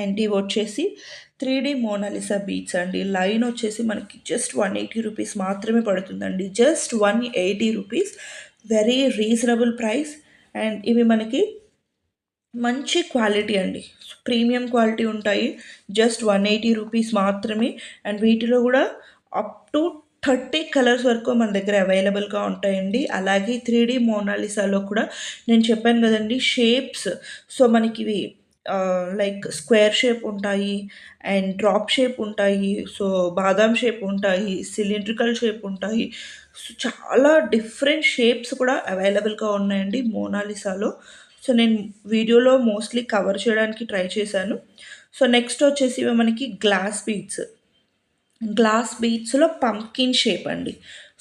And ఇవి వచ్చేసి 3D Mona Lisa beads అండి. లైన్ వచ్చేసి మనకి జస్ట్ 180 రూపీస్ మాత్రమే పడుతుందండి. Just 180 rupees, very reasonable price. And ఇవి మనకి మంచి క్వాలిటీ అండి, ప్రీమియం క్వాలిటీ ఉంటాయి. జస్ట్ 180 రూపీస్ మాత్రమే. అండ్ వీటిలో కూడా అప్ టు 30 కలర్స్ వరకు మన దగ్గర అవైలబుల్గా ఉంటాయండి. అలాగే 3D మోనాలిసాలో కూడా నేను చెప్పాను కదండి షేప్స్. సో మనకి ఇవి లైక్ స్క్వేర్ షేప్ ఉంటాయి, అండ్ డ్రాప్ షేప్ ఉంటాయి, సో బాదాం షేప్ ఉంటాయి, సిలిండ్రికల్ షేప్ ఉంటాయి. సో చాలా డిఫరెంట్ షేప్స్ కూడా అవైలబుల్గా ఉన్నాయండి మోనాలిసాలో. సో నేను వీడియోలో మోస్ట్లీ కవర్ చేయడానికి ట్రై చేశాను. సో నెక్స్ట్ వచ్చేసి ఇవి మనకి గ్లాస్ బీడ్స్లో పంప్కిన్ షేప్ అండి.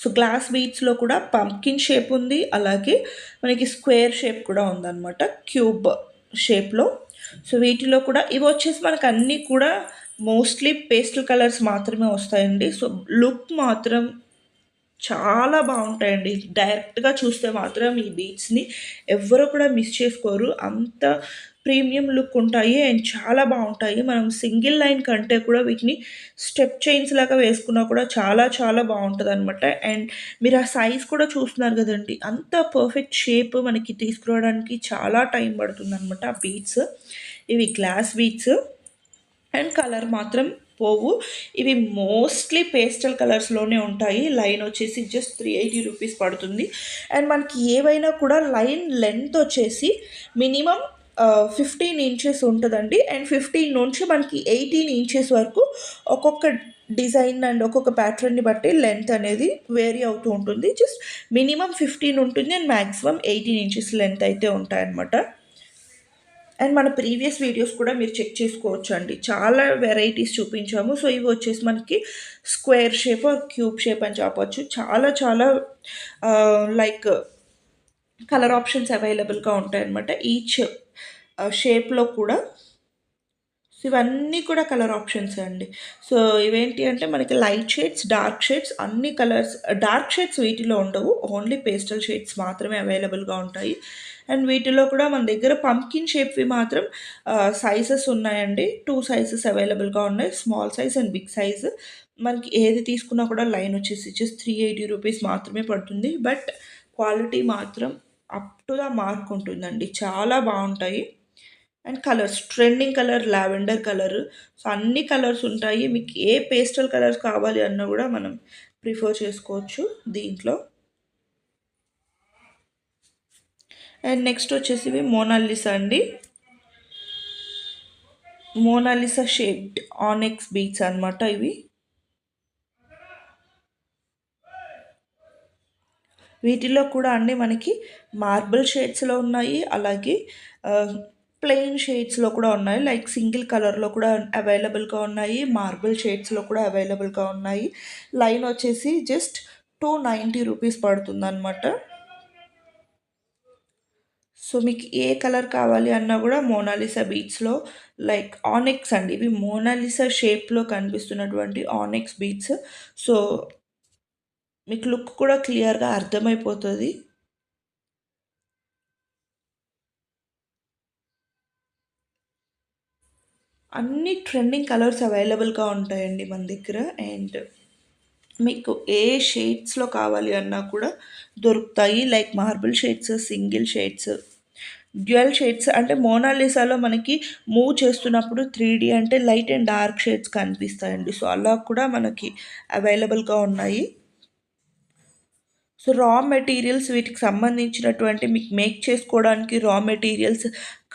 సో గ్లాస్ బీడ్స్లో కూడా పంప్కిన్ షేప్ ఉంది, అలాగే మనకి స్క్వేర్ షేప్ కూడా ఉందన్నమాట, క్యూబ్ షేప్లో. సో వీటిలో కూడా ఇవి వచ్చేసి మనకు అన్నీ కూడా మోస్ట్లీ పేస్టల్ కలర్స్ మాత్రమే వస్తాయండి. సో లుక్ మాత్రం చాలా బాగుంటాయండి. డైరెక్ట్గా చూస్తే మాత్రం ఈ బీడ్స్ని ఎవ్వరు కూడా మిస్ చేసుకోరు, అంత ప్రీమియం లుక్ ఉంటాయి అండ్ చాలా బాగుంటాయి. మనం సింగిల్ లైన్ కంటే కూడా వీటిని స్టెప్ చైన్స్ లాగా వేసుకున్నా కూడా చాలా చాలా బాగుంటుంది అనమాట. అండ్ మీరు ఆ సైజ్ కూడా చూస్తున్నారు కదండి, అంత పర్ఫెక్ట్ షేప్ మనకి తీసుకురావడానికి చాలా టైం పడుతుంది అనమాట ఆ బీడ్స్. ఇవి గ్లాస్ బీడ్స్ అండ్ కలర్ మాత్రం పోవు. ఇవి మోస్ట్లీ పేస్టల్ కలర్స్లోనే ఉంటాయి. లైన్ వచ్చేసి జస్ట్ 380 రూపీస్ పడుతుంది. అండ్ మనకి ఏవైనా కూడా లైన్ లెంత్ వచ్చేసి మినిమం 15 ఇంచెస్ ఉంటుందండి. అండ్ 15 నుంచి మనకి 18 ఇంచెస్ వరకు ఒక్కొక్క డిజైన్ అండ్ ఒక్కొక్క ప్యాటర్న్ని బట్టి లెంత్ అనేది వేరీ అవుతూ ఉంటుంది. జస్ట్ మినిమం 15 ఉంటుంది అండ్ మ్యాక్సిమం 18 ఇంచెస్ లెంత్ అయితే ఉంటాయన్నమాట. అండ్ మన ప్రీవియస్ వీడియోస్ కూడా మీరు చెక్ చేసుకోవచ్చు అండి, చాలా వెరైటీస్ చూపించాము. సో ఇవి వచ్చేసి మనకి square shape or cube shape అని చెప్పవచ్చు. చాలా చాలా లైక్ కలర్ ఆప్షన్స్ అవైలబుల్గా ఉంటాయన్నమాట ఈచ్ షేప్లో కూడా. సో ఇవన్నీ కూడా కలర్ ఆప్షన్స్ అండి. సో ఇవేంటి అంటే మనకి లైట్ షేడ్స్, డార్క్ షేడ్స్, అన్ని కలర్స్. డార్క్ షేడ్స్ వీటిలో ఉండవు, ఓన్లీ పేస్టల్ షేడ్స్ మాత్రమే అవైలబుల్గా ఉంటాయి. అండ్ వీటిలో కూడా మన దగ్గర పంప్కిన్ షేప్వి మాత్రం సైజెస్ ఉన్నాయండి. 2 సైజెస్ అవైలబుల్గా ఉన్నాయి, small size and big size. మనకి ఏది తీసుకున్నా కూడా లైన్ వచ్చేసి జస్ట్ 380 రూపీస్ మాత్రమే పడుతుంది. బట్ క్వాలిటీ మాత్రం అప్ టు ద మార్క్ ఉంటుందండి, చాలా బాగుంటాయి. And colours, trending colour lavender colour. So అన్ని కలర్స్ ఉంటాయి, మీకు ఏ పేస్టల్ కలర్స్ కావాలి అన్నా కూడా మనం ప్రిఫర్ చేసుకోవచ్చు దీంట్లో. అండ్ నెక్స్ట్ వచ్చేసి ఇవి మోనాలిసా అండి. మోనాలిసా షేప్డ్ ఆనెక్స్ బీట్స్ అనమాట ఇవి. వీటిలో కూడా అన్నీ మనకి మార్బుల్ షేడ్స్లో ఉన్నాయి, అలాగే ప్లెయిన్ షేడ్స్లో కూడా ఉన్నాయి. లైక్ సింగిల్ కలర్లో కూడా అవైలబుల్గా ఉన్నాయి, మార్బుల్ షేడ్స్లో కూడా అవైలబుల్గా ఉన్నాయి. లైన్ వచ్చేసి జస్ట్ 290 రూపీస్ పడుతుంది అనమాట. సో మీకు ఏ కలర్ కావాలి అన్నా కూడా మోనాలిసా బీడ్స్లో లైక్ ఆనెక్స్ అండి, ఇవి మోనాలిసా షేప్లో కనిపిస్తున్నటువంటి ఆనెక్స్ బీడ్స్. సో మీకు లుక్ కూడా క్లియర్గా అర్థమైపోతుంది. అన్ని ట్రెండింగ్ కలర్స్ అవైలబుల్గా ఉంటాయండి మన దగ్గర. అండ్ మీకు ఏ షేడ్స్లో కావాలి అన్నా కూడా దొరుకుతాయి, like marble shades, single shades, dual shades. అంటే మోనాలిసాలో మనకి మూవ్ చేస్తున్నప్పుడు 3D అంటే లైట్ అండ్ డార్క్ షేడ్స్ కనిపిస్తాయండి. సో అలా కూడా మనకి అవైలబుల్గా ఉన్నాయి. సో రా మెటీరియల్స్, వీటికి సంబంధించినటువంటి మీకు మేక్ చేసుకోవడానికి రా మెటీరియల్స్,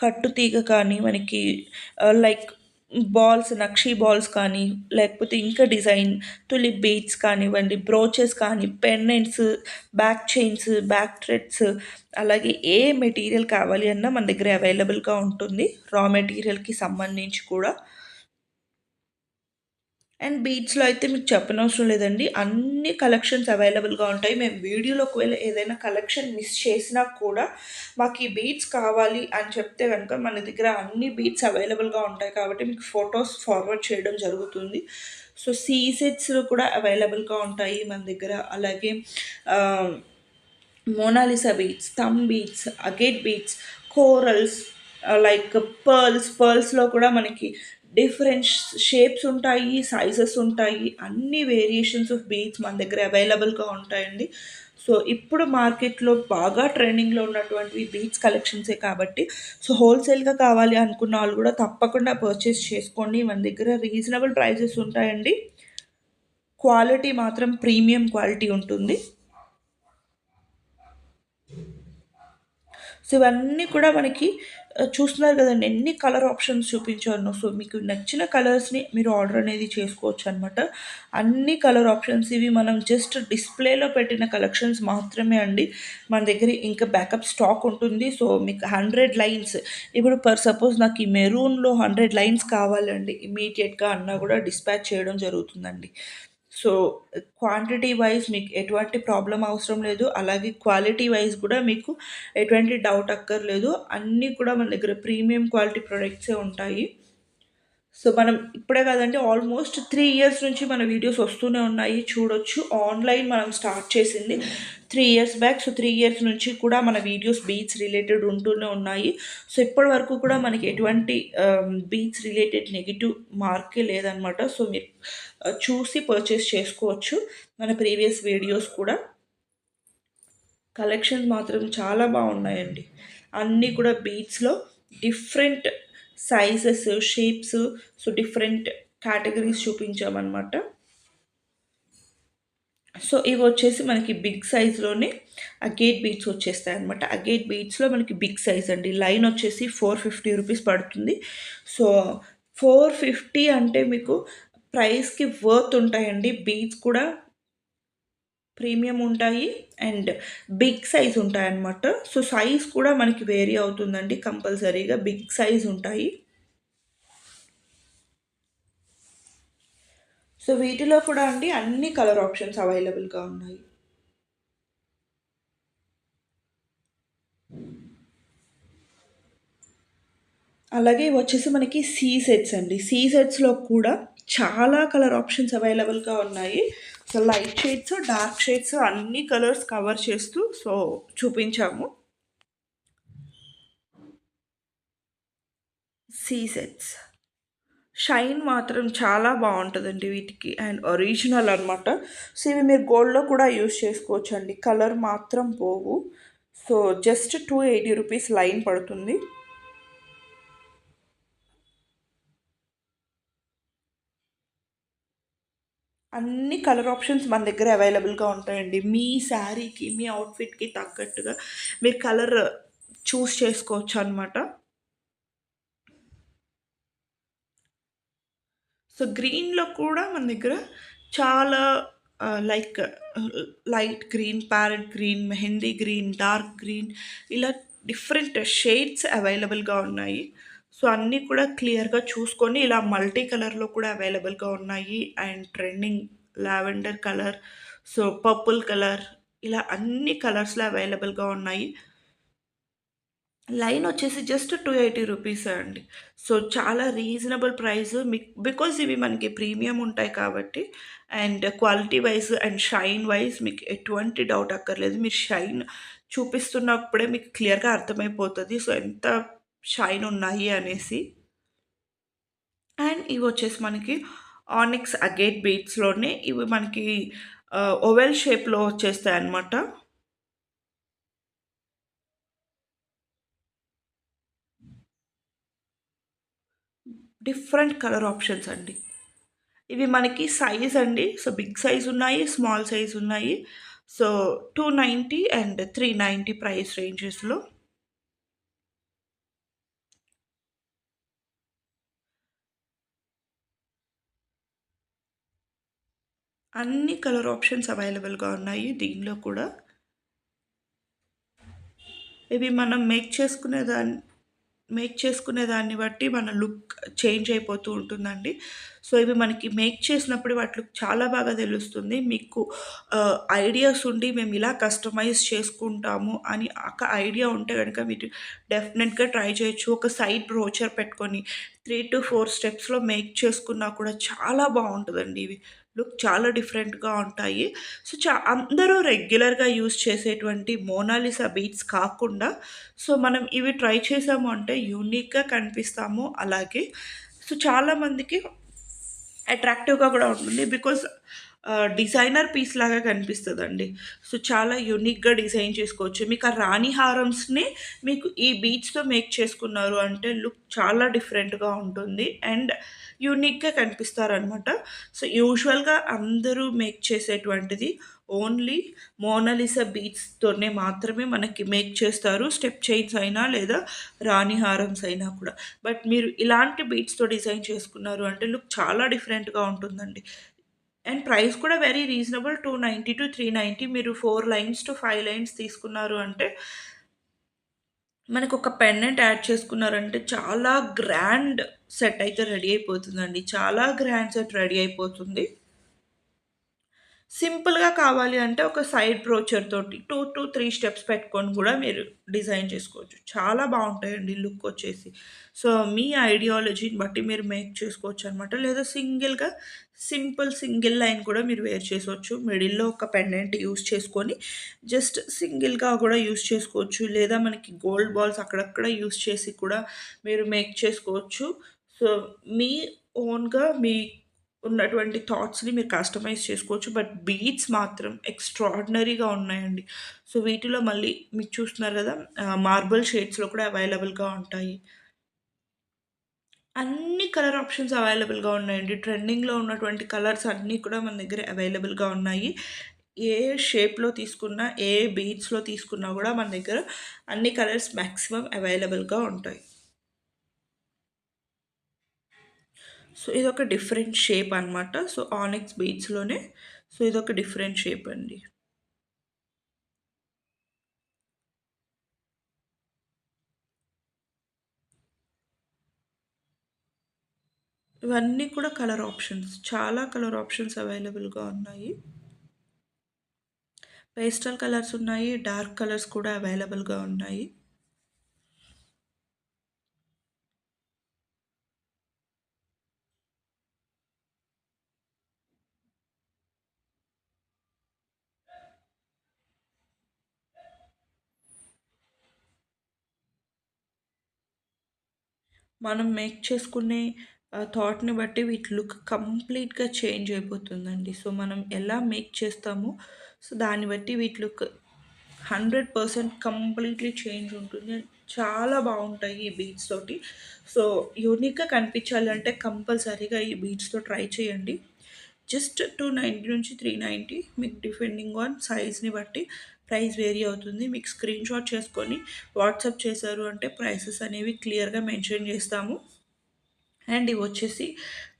కట్టుతీగ కానీ మనకి లైక్ బాల్స్, నక్షీ బాల్స్ కానీ, లేకపోతే ఇంకా డిజైన్ తులిప్ బీడ్స్ కానివ్వండి, బ్రోచెస్ కానీ, pendants, back chains, back threads, అలాగే ఏ మెటీరియల్ కావాలి అన్నా మన దగ్గర అవైలబుల్గా ఉంటుంది, రా మెటీరియల్కి సంబంధించి కూడా. అండ్ బీడ్స్లో అయితే మీకు చెప్పనవసరం లేదండి, అన్ని కలెక్షన్స్ అవైలబుల్గా ఉంటాయి. మేము వీడియోలో ఒకవేళ ఏదైనా కలెక్షన్ మిస్ చేసినా కూడా మాకు ఈ బీడ్స్ కావాలి అని చెప్తే కనుక మన దగ్గర అన్ని బీడ్స్ అవైలబుల్గా ఉంటాయి కాబట్టి మీకు ఫొటోస్ ఫార్వర్డ్ చేయడం జరుగుతుంది. సో సీసెట్స్ కూడా అవైలబుల్గా ఉంటాయి మన దగ్గర. అలాగే Mona Lisa beads, thumb beads, agate beads, corals, like పర్ల్స్లో కూడా మనకి డిఫరెంట్ షేప్స్ ఉంటాయి, సైజెస్ ఉంటాయి, అన్ని వేరియేషన్స్ ఆఫ్ బీడ్స్ మన దగ్గర అవైలబుల్గా ఉంటాయండి. సో ఇప్పుడు మార్కెట్లో బాగా ట్రెండింగ్లో ఉన్నటువంటివి బీడ్స్ కలెక్షన్సే కాబట్టి సో హోల్సేల్గా కావాలి అనుకున్న వాళ్ళు కూడా తప్పకుండా పర్చేస్ చేసుకోండి. మన దగ్గర రీజనబుల్ ప్రైజెస్ ఉంటాయండి. క్వాలిటీ మాత్రం ప్రీమియం క్వాలిటీ ఉంటుంది. సో ఇవన్నీ కూడా మనకి చూస్తున్నారు కదండి ఎన్ని కలర్ ఆప్షన్స్ చూపించాను. సో మీకు నచ్చిన కలర్స్ని మీరు ఆర్డర్ అనేది చేసుకోవచ్చు అనమాట. అన్ని కలర్ ఆప్షన్స్ ఇవి మనం జస్ట్ డిస్ప్లేలో పెట్టిన కలెక్షన్స్ మాత్రమే అండి. మన దగ్గర ఇంకా బ్యాకప్ స్టాక్ ఉంటుంది. సో మీకు 100 లైన్స్ ఇప్పుడు సపోజ్ నాకు ఈ మెరూన్లో 100 లైన్స్ కావాలండి ఇమీడియట్గా అన్నా కూడా డిస్పాచ్ చేయడం జరుగుతుందండి. సో క్వాంటిటీ వైజ్ మీకు ఎటువంటి ప్రాబ్లం అవసరం లేదు. అలాగే క్వాలిటీ వైజ్ కూడా మీకు ఎటువంటి డౌట్ అక్కర్లేదు. అన్నీ కూడా మన దగ్గర ప్రీమియం క్వాలిటీ ప్రొడక్ట్సే ఉంటాయి. సో మనం ఇప్పుడే కాదండి ఆల్మోస్ట్ 3 ఇయర్స్ నుంచి మన వీడియోస్ వస్తూనే ఉన్నాయి. చూడొచ్చు ఆన్లైన్ మనం స్టార్ట్ చేసింది 3 ఇయర్స్ బ్యాక్. సో 3 ఇయర్స్ నుంచి కూడా మన వీడియోస్ బీట్స్ రిలేటెడ్ ఉంటూనే ఉన్నాయి. సో ఇప్పటి వరకు కూడా మనకి ఎటువంటి బీట్స్ రిలేటెడ్ నెగిటివ్ మార్కే లేదనమాట. సో మీరు చూసి పర్చేస్ చేసుకోవచ్చు మన ప్రీవియస్ వీడియోస్ కూడా. కలెక్షన్స్ మాత్రం చాలా బాగున్నాయండి. అన్నీ కూడా బీట్స్లో different sizes, shapes, so different categories చూపించామన్నమాట. సో ఇవి వచ్చేసి మనకి బిగ్ సైజ్లోనే అగేట్ బీట్స్ వచ్చేస్తాయి అనమాట. అగేట్ బీట్స్లో మనకి బిగ్ సైజ్ అండి. లైన్ వచ్చేసి 450 రూపీస్ పడుతుంది. సో 450 అంటే మీకు ప్రైస్కి వర్త్ ఉంటాయండి. బీట్స్ కూడా ప్రీమియం ఉంటాయి అండ్ బిగ్ సైజ్ ఉంటాయన్నమాట. సో సైజ్ కూడా మనకి వేరీ అవుతుందండి. కంపల్సరీగా బిగ్ సైజ్ ఉంటాయి. సో వీటిలో కూడా అండి అన్ని కలర్ ఆప్షన్స్ అవైలబుల్గా ఉన్నాయి. అలాగే వచ్చేసి మనకి సీ సెట్స్ అండి. సీ సెట్స్లో కూడా చాలా కలర్ ఆప్షన్స్ అవైలబుల్గా ఉన్నాయి. So light shades, dark shades అన్ని కలర్స్ కవర్ చేస్తూ సో చూపించాము. సీ సెట్స్ షైన్ మాత్రం చాలా బాగుంటుందండి వీటికి అండ్ ఒరిజినల్ అనమాట. సో ఇవి మీరు గోల్డ్లో కూడా యూస్ చేసుకోవచ్చు అండి. కలర్ మాత్రం పోవు. సో జస్ట్ 280 రూపీస్ లైన్ పడుతుంది. అన్ని కలర్ ఆప్షన్స్ మన దగ్గర అవైలబుల్గా ఉంటాయండి. మీ శారీకి, మీ అవుట్ఫిట్కి తగ్గట్టుగా మీరు కలర్ చూస్ చేసుకోవచ్చు అనమాట. సో గ్రీన్‌లో కూడా మన దగ్గర చాలా like light green, parrot green, mehndi green, dark green ఇలా డిఫరెంట్ షేడ్స్ అవైలబుల్‌గా ఉన్నాయి. సో అన్నీ కూడా క్లియర్‌గా చూసుకొని ఇలా మల్టీ కలర్‌లో కూడా అవైలబుల్‌గా ఉన్నాయి. And trending lavender colour, so purple colour ఇలా అన్ని కలర్స్‌లో అవైలబుల్‌గా ఉన్నాయి. లైన్ వచ్చేసి జస్ట్ 280 రూపీసే అండి. సో చాలా రీజనబుల్ ప్రైస్ బికాజ్ ఇవి మనకి ప్రీమియం ఉంటాయి కాబట్టి and quality wise and shine wise మీకు ఎటువంటి డౌట్ అక్కర్లేదు. మీరు షైన్ చూపిస్తున్నప్పుడే మీకు క్లియర్‌గా అర్థమైపోతది. సో ఎంత షైన్ ఉన్నాయి అనేసి. అండ్ ఇవి వచ్చేసి మనకి ఆనిక్స్ అగేట్ బీడ్స్‌లోనే ఇవి మనకి ఓవెల్ షేప్‌లో వచ్చేస్తాయన్నమాట. డిఫరెంట్ కలర్ ఆప్షన్స్ అండి. ఇవి మనకి సైజ్ అండి. సో బిగ్ సైజ్ ఉన్నాయి, స్మాల్ సైజ్ ఉన్నాయి. సో 290 అండ్ 390 ప్రైస్ రేంజెస్‌లో అన్ని కలర్ ఆప్షన్స్ అవైలబుల్‌గా ఉన్నాయి దీనిలో కూడా. ఇవి మనం మేక్ చేసుకునే దాన్ని బట్టి మన లుక్ చేంజ్ అయిపోతూ ఉంటుందండి. సో ఇవి మనకి మేక్ చేసినప్పుడు వాటిలో చాలా బాగా తెలుస్తుంది. మీకు ఐడియాస్ ఉండి మేము ఇలా కస్టమైజ్ చేసుకుంటాము అని ఒక ఐడియా ఉంటే గనుక మీరు డెఫినెట్‌గా ట్రై చేయొచ్చు. ఒక సైడ్ బ్రోచర్ పెట్టుకొని 3-4 స్టెప్స్‌లో మేక్ చేసుకున్నా కూడా చాలా బావుంటదండి ఇవి. లుక్ చాలా డిఫరెంట్‌గా ఉంటాయి. సో, అందరూ రెగ్యులర్‌గా యూజ్ చేసేటువంటి మోనాలిసా బీడ్స్ కాకుండా సో, మనం ఇవి ట్రై చేసాము అంటే యూనిక్‌గా కనిపిస్తాము. అలాగే సో, చాలామందికి అట్రాక్టివ్‌గా గూడా ఉంటుంది. బికాజ్ డిజైనర్ పీస్ లాగా కనిపిస్తదండి. సో, చాలా యూనిక్‌గా డిజైన్ చేసుకోవచ్చు. మీకు ఆ రాణి హారమ్స్‌ని మీకు ఈ బీడ్స్‌తో మేక్ చేసుకున్నారు అంటే లుక్ చాలా డిఫరెంట్‌గా ఉంటుంది. అండ్ యూనిక్‌గా కనిపిస్తారనమాట. సో, యూజువల్‌గా అందరూ మేక్ చేసేటువంటిది ఓన్లీ మోనాలిసా బీడ్స్‌తోనే మాత్రమే మనకి మేక్ చేస్తారు. స్టెప్ చైన్స్ అయినా లేదా రాణి హారమ్స్ అయినా కూడా. బట్ మీరు ఇలాంటి బీడ్స్‌తో డిజైన్ చేసుకున్నారు అంటే లుక్ చాలా డిఫరెంట్‌గా ఉంటుందండి. అండ్ ప్రైస్ కూడా వెరీ రీజనబుల్ 290-390 మీరు 4 లైన్స్ టు 5 లైన్స్ తీసుకున్నారు అంటే మనకొక పెండెంట్ యాడ్ చేసుకున్నారంటే చాలా గ్రాండ్ సెట్ అయితే రెడీ అయిపోతుందండి. చాలా గ్రాండ్ సెట్ రెడీ అయిపోతుంది. సింపుల్‌గా కావాలి అంటే ఒక సైడ్ బ్రోచర్ తోటి 2-3 స్టెప్స్ పెట్టుకొని గూడా మీరు డిజైన్ చేసుకోవచ్చు. చాలా బావుంటాయండి లుక్ వచ్చేసి. సో, మీ ఐడియాలజీని బట్టి మీరు మేక్ చేసుకోవచ్చనమాట. లేదా సింగిల్ లైన్ కూడా మీరు వేర్ చేసుకోవచ్చు. మిడిల్‌లో ఒక పెండెంట్ యూజ్ చేసుకొని జస్ట్ సింగిల్‌గా గూడా యూజ్ చేసుకోవచ్చు. లేదా మనకి గోల్డ్ బాల్స్ అక్కడక్కడ యూజ్ చేసి కూడా మీరు మేక్ చేసుకోవచ్చు. సో, మీ ఓన్‌గా ఉన్నటువంటి థాట్స్‌ని మీరు కస్టమైజ్ చేసుకోవచ్చు. బట్ బీట్స్ మాత్రం ఎక్స్‌ట్రార్డినరీగా ఉన్నాయండి. సో, వీటిలో మళ్ళీ మీకు చూస్తున్నారు గదా! మార్బుల్ షేడ్స్‌లో కూడా అవైలబుల్‌గా ఉంటాయి. అన్ని కలర్ ఆప్షన్స్ అవైలబుల్‌గా ఉన్నాయండి. ట్రెండింగ్‌లో ఉన్నటువంటి కలర్స్ అన్నీ కూడా మన దగ్గర అవైలబుల్‌గా ఉన్నాయి. ఏ షేప్‌లో తీసుకున్నా, ఏ బీడ్స్‌లో తీసుకున్నా గూడా మన దగ్గర అన్ని కలర్స్ మాక్సిమం అవైలబుల్‌గా ఉంటాయి. సో, ఇదొక డిఫరెంట్ షేప్ అనమాట. సో, ఆనిక్స్ బీడ్స్‌లోనే సో, ఇదొక డిఫరెంట్ షేప్ అండి. ఇవన్నీ కూడా కలర్ ఆప్షన్స్. చాలా కలర్ ఆప్షన్స్ అవైలబుల్‌గా ఉన్నాయి. పేస్టల్ కలర్స్ ఉన్నాయి. డార్క్ కలర్స్ కూడా అవైలబుల్‌గా ఉన్నాయి. మనం మేక్ చేసుకునే థాట్‌ని బట్టి వీటి లుక్ కంప్లీట్‌గా చేంజ్ అయిపోతుందండి. సో, మనం ఎలా మేక్ చేస్తామో సో, దాన్ని బట్టి వీటి లుక్ 100% కంప్లీట్‌లీ చేంజ్ ఉంటుంది. చాలా బావుంటాయి ఈ బీడ్స్ తోటి. సో, యూనిక్‌గా కనిపించాలంటే కంపల్సరీగా ఈ బీడ్స్‌తో ట్రై చేయండి. జస్ట్ 290-390 మీకు డిపెండింగ్ ఆన్ సైజ్‌ని బట్టి ప్రైస్ వేరీ అవుతుంది. మీకు స్క్రీన్‌షాట్ చేసుకొని వాట్సాప్ చేశారు అంటే ప్రైసెస్ అనేవి క్లియర్‌గా మెన్షన్ చేస్తాము. అండ్ ఇవొచ్చేసి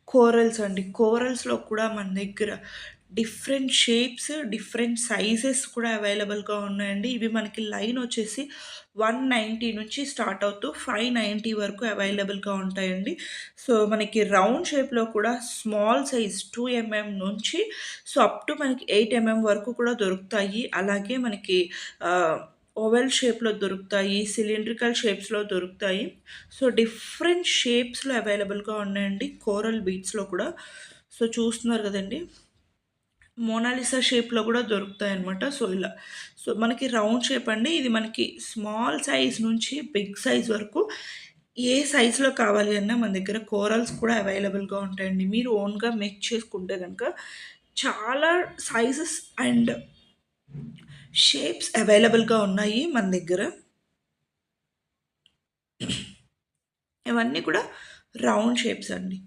కోరల్స్ అండి. కోరల్స్‌లో కూడా మన దగ్గర డిఫరెంట్ షేప్స్, డిఫరెంట్ సైజెస్ కూడా అవైలబుల్‌గా ఉన్నాయండి. ఇవి మనకి లైన్ వచ్చేసి 190 నుంచి స్టార్ట్ అవుతూ 590 వరకు అవైలబుల్‌గా ఉంటాయండి. సో, మనకి రౌండ్ షేప్‌లో కూడా స్మాల్ సైజ్ 2 నుంచి సో, అప్ టు మనకి 8 వరకు కూడా దొరుకుతాయి. అలాగే మనకి ఆహ్, ఓవెల్ షేప్‌లో దొరుకుతాయి. సిలిండ్రికల్ షేప్స్‌లో దొరుకుతాయి. సో, డిఫరెంట్ షేప్స్‌లో అవైలబుల్‌గా ఉన్నాయండి. కోరల్ బీడ్స్‌లో కూడా. సో, చూస్తున్నారు గదండీ! మోనాలిసా షేప్‌లో గూడా దొరుకుతాయన్నమాట. సో, ఇలా. సో, మనకి రౌండ్ షేప్ అండి. ఇది మనకి స్మాల్ సైజ్ నుంచి బిగ్ సైజ్ వరకు ఏ సైజ్‌లో కావాలి అన్నా మన దగ్గర కోరల్స్ కూడా అవైలబుల్‌గా ఉంటాయండి. మీరు ఓన్‌గా మేక్ చేసుకుంటే గనక చాలా సైజెస్ అండ్ షేప్స్ అవైలబుల్‌గా ఉన్నాయి మన దగ్గర. ఇవన్నీ కూడా రౌండ్ షేప్స్ అండి.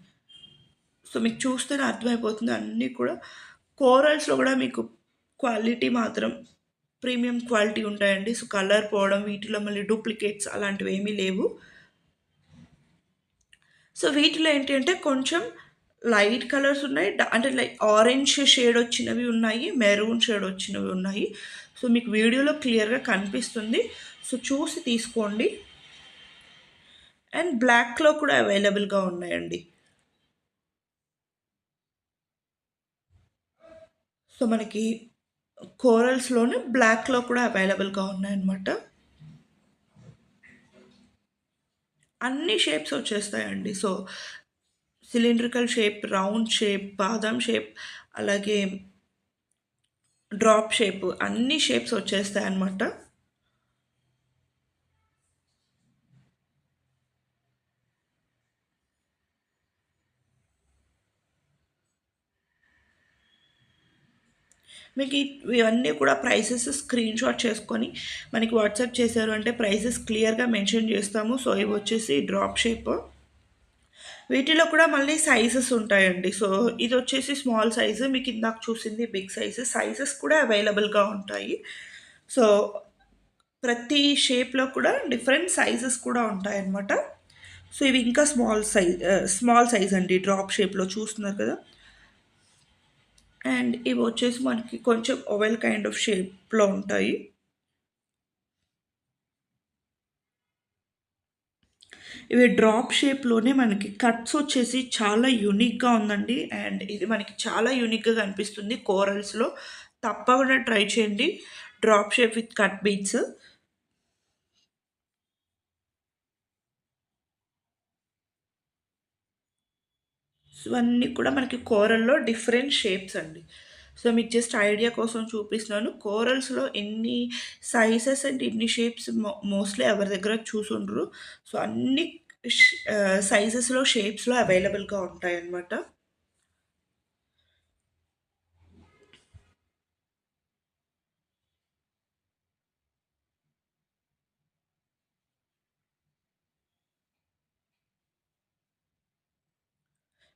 సో, మీకు చూస్తేనే అర్థమైపోతుంది అన్నీ కూడా కోరల్స్‌లో గూడా మీకు క్వాలిటీ మాత్రం ప్రీమియం క్వాలిటీ ఉంటాయండి. సో, కలర్ పోవడం, వీటిలో మళ్ళీ డూప్లికేట్స్ అలాంటివేమీ లేవు. సో, వీటిలో ఏంటి అంటే కొంచెం లైట్ కలర్స్ ఉన్నాయి. అంటే లైక్ ఆరెంజ్ షేడ్ వచ్చినవి ఉన్నాయి. మెరూన్ షేడ్ వచ్చినవి ఉన్నాయి. సో, మీకు వీడియోలో క్లియర్‌గా కనిపిస్తుంది. సో, చూసి తీసుకోండి. అండ్ బ్లాక్‌లో కూడా అవైలబుల్‌గా ఉన్నాయండి. సో మనకి కోరల్స్‌లోనే బ్లాక్‌లో కూడా అవైలబుల్‌గా ఉన్నాయన్నమాట. అన్ని షేప్స్ వచ్చేస్తాయండి. So cylindrical shape, round shape, బాదాం షేప్, అలాగే డ్రాప్ షేప్ అన్ని షేప్స్ వచ్చేస్తాయన్నమాట. మీకు ఇవన్నీ కూడా ప్రైసెస్ స్క్రీన్‌షాట్ చేసుకొని మనకి వాట్సాప్ చేశారు అంటే ప్రైసెస్ క్లియర్‌గా మెన్షన్ చేస్తాము. సో ఇవి వచ్చేసి డ్రాప్ షేప్. వీటిలో కూడా మళ్ళీ సైజెస్ ఉంటాయండి. సో ఇదొచ్చేసి స్మాల్ సైజు. మీకు ఇందాక చూసింది బిగ్ సైజు. సైజెస్ కూడా అవైలబుల్‌గా ఉంటాయి. సో ప్రతి షేప్‌లో కూడా డిఫరెంట్ సైజెస్ కూడా ఉంటాయన్నమాట. సో ఇవి ఇంకా స్మాల్ సైజ్ అండి. డ్రాప్ షేప్‌లో చూస్తున్నారు కదా! అండ్ ఇవి వచ్చేసి మనకి కొంచెం ఓవెల్ కైండ్ ఆఫ్ షేప్‌లో ఉంటాయి. ఇవి డ్రాప్ షేప్‌లోనే మనకి కట్స్ వచ్చేసి చాలా యూనిక్‌గా ఉందండి. అండ్ ఇది మనకి చాలా యూనిక్‌గా కనిపిస్తుంది కోరల్స్‌లో. తప్పకుండా ట్రై చేయండి. Drop shape with cut beads. ఇవన్నీ కూడా మనకి కోరల్‌లో డిఫరెంట్ షేప్స్ అండి. సో, మీకు జస్ట్ ఐడియా కోసం చూపిస్తున్నాను. కోరల్స్‌లో ఎన్ని సైజెస్ అండ్ ఎన్ని షేప్స్ మోస్ట్‌లీ ఎవరి దగ్గర చూసుండరు. సో, అన్ని సైజెస్‌లో, షేప్స్‌లో అవైలబుల్‌గా ఉంటాయన్నమాట.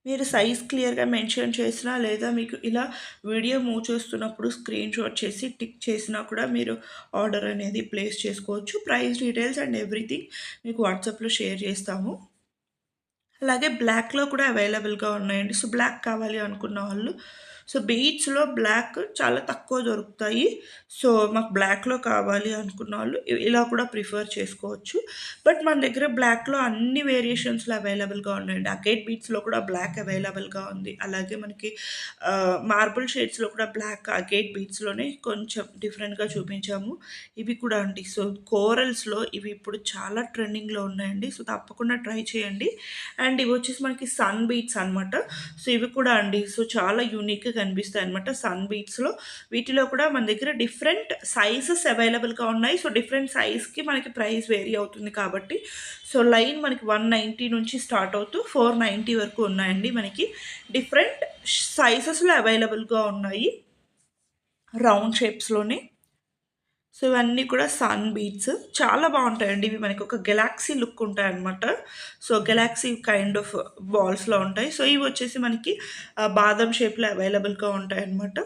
మీరు సైజ్ క్లియర్‌గా మెన్షన్ చేసినా, లేదా మీకు ఇలా వీడియో మూవ్ చేస్తున్నప్పుడు స్క్రీన్‌షాట్ చేసి టిక్ చేసినా కూడా మీరు ఆర్డర్ అనేది ప్లేస్ చేసుకోవచ్చు. ప్రైస్ డీటెయిల్స్ అండ్ ఎవ్రీథింగ్ మీకు వాట్సాప్‌లో షేర్ చేస్తాము. అలాగే బ్లాక్‌లో కూడా అవైలబుల్‌గా ఉన్నాయండి. సో, బ్లాక్ కావాలి అనుకున్న వాళ్ళు సో, బీడ్స్‌లో బ్లాక్ చాలా తక్కువ దొరుకుతాయి. సో, మాకు బ్లాక్‌లో కావాలి అనుకున్న వాళ్ళు ఇలా కూడా ప్రిఫర్ చేసుకోవచ్చు. బట్ మన దగ్గర బ్లాక్‌లో అన్ని వేరియేషన్స్‌లో అవైలబుల్‌గా ఉన్నాయండి. అగైట్ బీడ్స్‌లో కూడా బ్లాక్ అవైలబుల్‌గా ఉంది. అలాగే మనకి మార్బుల్ షేడ్స్‌లో కూడా బ్లాక్ అగైట్ బీడ్స్‌లోనే కొంచెం డిఫరెంట్‌గా చూపించాము. ఇవి కూడా అండి. సో, కోరల్స్‌లో ఇవి ఇప్పుడు చాలా ట్రెండింగ్‌లో ఉన్నాయండి. సో, తప్పకుండా ట్రై చేయండి. అండ్ ఇవి వచ్చేసి మనకి సన్ బీట్స్ అనమాట. సో, ఇవి కూడా అండి. సో, చాలా యూనిక్‌గా కనిపిస్తాయన్నమాట సన్ బీట్స్‌లో. వీటిలో కూడా మన దగ్గర డిఫరెంట్ సైజెస్ అవైలబుల్‌గా ఉన్నాయి. సో, డిఫరెంట్ సైజ్‌కి మనకి ప్రైస్ వేరీ అవుతుంది కాబట్టి, సో, లైన్ మనకి 190 నుంచి స్టార్ట్ అవుతూ 490 వరకు ఉన్నాయండి. మనకి డిఫరెంట్ సైజెస్‌లో అవైలబుల్‌గా ఉన్నాయి. రౌండ్ షేప్స్‌లోనే. సో, ఇవన్నీ కూడా సన్ బీట్స్. చాలా బావుంటాయండి. ఇవి మనకి ఒక గెలాక్సీ లుక్ ఉంటాయన్నమాట. సో, గెలాక్సీ కైండ్ ఆఫ్ బాల్స్‌లో ఉంటాయి. సో, ఇవొచ్చేసి మనకి బాదం షేప్‌లో అవైలబుల్‌గా ఉంటాయన్నమాట.